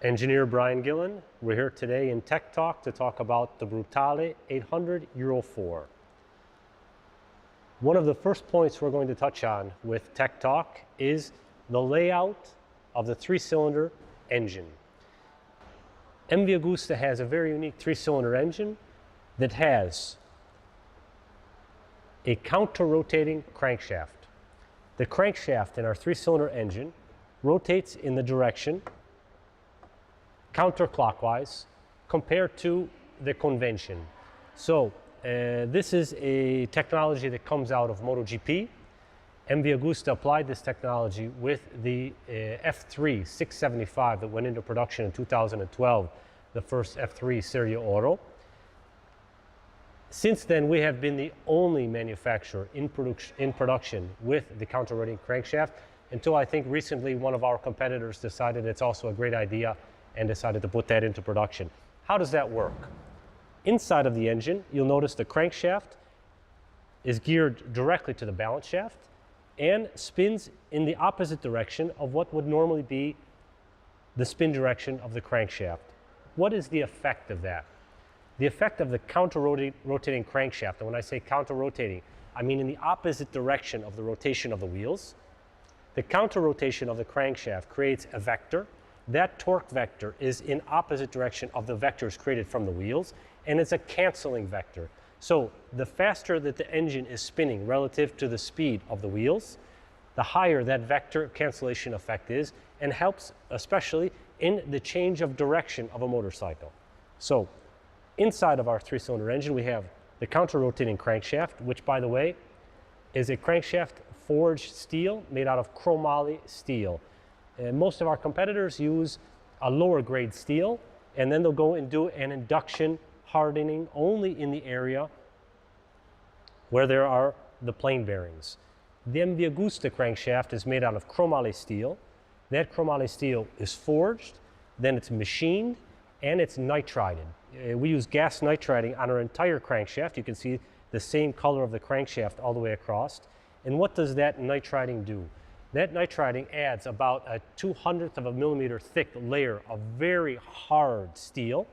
Engineer Brian Gillen. We're here today in Tech Talk to talk about the Brutale 800 Euro 4. One of the first points we're going to touch on with Tech Talk is the layout of the three-cylinder engine. MV Agusta has a very unique three-cylinder engine that has a counter-rotating crankshaft. The crankshaft in our three-cylinder engine rotates in the direction counterclockwise compared to the convention. So this is a technology that comes out of MotoGP. MV Agusta applied this technology with the F3 675 that went into production in 2012, the first F3 Serie Oro. Since then, we have been the only manufacturer in production with the counter-rotating crankshaft until I think recently one of our competitors decided it's also a great idea and decided to put that into production. How does that work? Inside of the engine, you'll notice the crankshaft is geared directly to the balance shaft and spins in the opposite direction of what would normally be the spin direction of the crankshaft. What is the effect of that? The effect of the counter-rotating crankshaft, and when I say counter-rotating, I mean in the opposite direction of the rotation of the wheels. The counter-rotation of the crankshaft creates a vector. That torque vector is in opposite direction of the vectors created from the wheels, and it's a canceling vector. So the faster that the engine is spinning relative to the speed of the wheels, the higher that vector cancellation effect is, and helps especially in the change of direction of a motorcycle. So inside of our three-cylinder engine, we have the counter-rotating crankshaft, which, by the way, is a crankshaft forged steel made out of chromoly steel. Most of our competitors use a lower grade steel, and then they'll go and do an induction hardening only in the area where there are the plain bearings. The MV Agusta crankshaft is made out of chromoly steel. That chromoly steel is forged, then it's machined, and it's nitrided. We use gas nitriding on our entire crankshaft. You can see the same color of the crankshaft all the way across. And what does that nitriding do? That nitriding adds about a 200th of a millimeter thick layer of very hard steel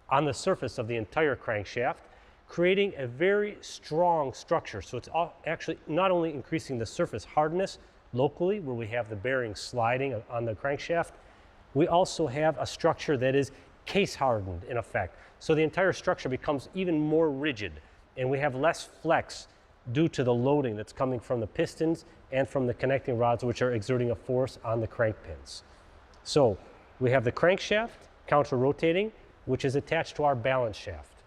on the surface of the entire crankshaft, creating a very strong structure. So it's actually not only increasing the surface hardness locally, where we have the bearings sliding on the crankshaft, we also have a structure that is case hardened in effect. So the entire structure becomes even more rigid, and we have less flex due to the loading that's coming from the pistons and from the connecting rods, which are exerting a force on the crank pins. So we have the crankshaft counter-rotating, which is attached to our balance shaft.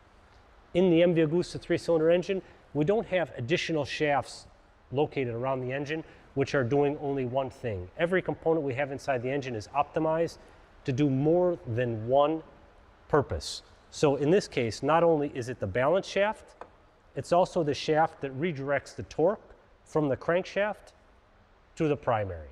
In the MV Agusta three-cylinder engine, we don't have additional shafts located around the engine which are doing only one thing. Every component we have inside the engine is optimized to do more than one purpose. So in this case, not only is it the balance shaft, it's also the shaft that redirects the torque from the crankshaft to the primary.